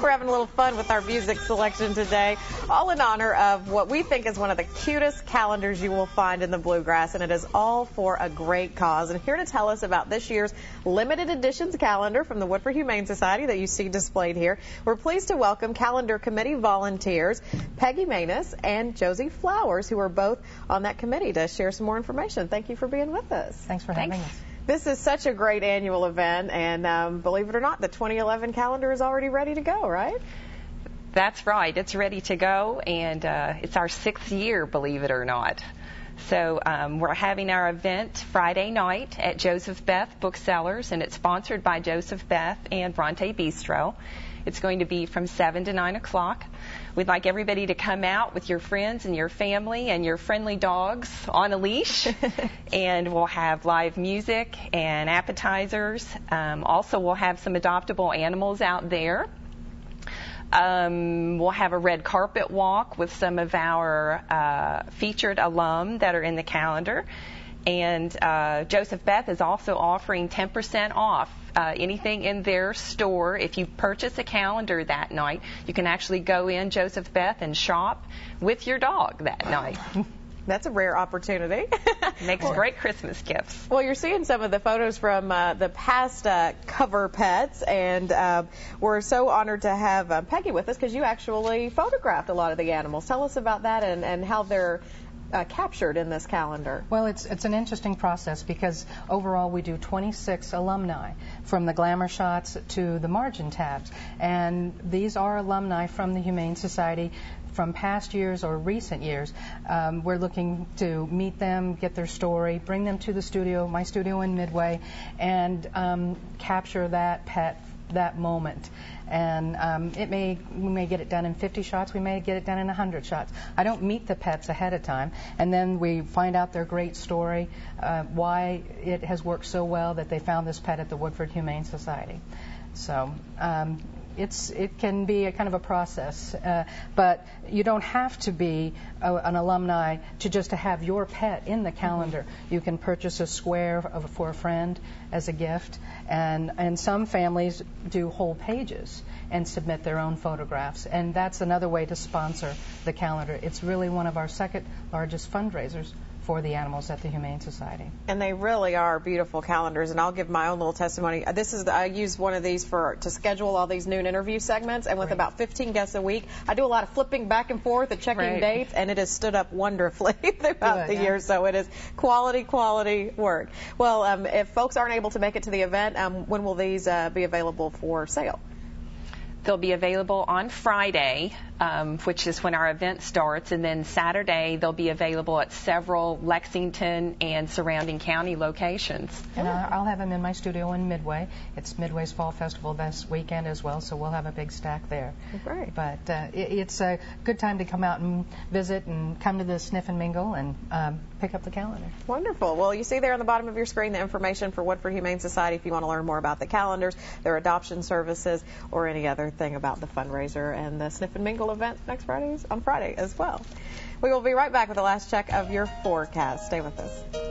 We're having a little fun with our music selection today, all in honor of what we think is one of the cutest calendars you will find in the bluegrass, and it is all for a great cause. And here to tell us about this year's limited editions calendar from the Woodford Humane Society that you see displayed here, we're pleased to welcome calendar committee volunteers Peggy Maness and Josie Flowers, who are both on that committee, to share some more information. Thank you for being with us. Thanks for having us. This is such a great annual event, and believe it or not, the 2011 calendar is already ready to go, right? That's right. It's ready to go, and it's our 6th year, believe it or not. So we're having our event Friday night at Joseph Beth Booksellers, and it's sponsored by Joseph Beth and Bronte Bistro. It's going to be from 7 to 9 o'clock. We'd like everybody to come out with your friends and your family and your friendly dogs on a leash. And we'll have live music and appetizers. Also, we'll have some adoptable animals out there. We'll have a red carpet walk with some of our featured alum that are in the calendar. And Joseph Beth is also offering 10% off anything in their store. If you purchase a calendar that night, you can actually go in Joseph Beth and shop with your dog that night. That's a rare opportunity. Makes great Christmas gifts. Well, you're seeing some of the photos from the past cover pets, and we're so honored to have Peggy with us because you actually photographed a lot of the animals. Tell us about that and how they're captured in this calendar. Well, it's an interesting process because overall we do 26 alumni, from the glamour shots to the margin tabs, and these are alumni from the Humane Society from past years or recent years. We're looking to meet them, get their story, bring them to the studio, my studio in Midway, and capture that pet, that moment. And we may get it done in 50 shots, we may get it done in 100 shots. I don't meet the pets ahead of time, and then we find out their great story, why it has worked so well that they found this pet at the Woodford Humane Society. So it can be a kind of a process, but you don't have to be an alumni to just to have your pet in the calendar. You can purchase a square for a friend as a gift, and some families do whole pages and submit their own photographs, and that's another way to sponsor the calendar. It's really one of our second largest fundraisers for the animals at the Humane Society. And they really are beautiful calendars, and I'll give my own little testimony. I use one of these to schedule all these noon interview segments, and with about 15 guests a week, I do a lot of flipping back and forth and checking dates, and it has stood up wonderfully throughout the year, so it is quality work. Well, if folks aren't able to make it to the event, when will these be available for sale? They'll be available on Friday, which is when our event starts, and then Saturday they'll be available at several Lexington and surrounding county locations. And I'll have them in my studio in Midway. It's Midway's Fall Festival this weekend as well, so we'll have a big stack there. Great. But it's a good time to come out and visit and come to the Sniff and Mingle and pick up the calendar. Wonderful. Well, you see there on the bottom of your screen the information for Woodford Humane Society if you want to learn more about the calendars, their adoption services, or any other thing about the fundraiser and the Sniff and Mingle event on Friday as well. We will be right back with the last check of your forecast. Stay with us.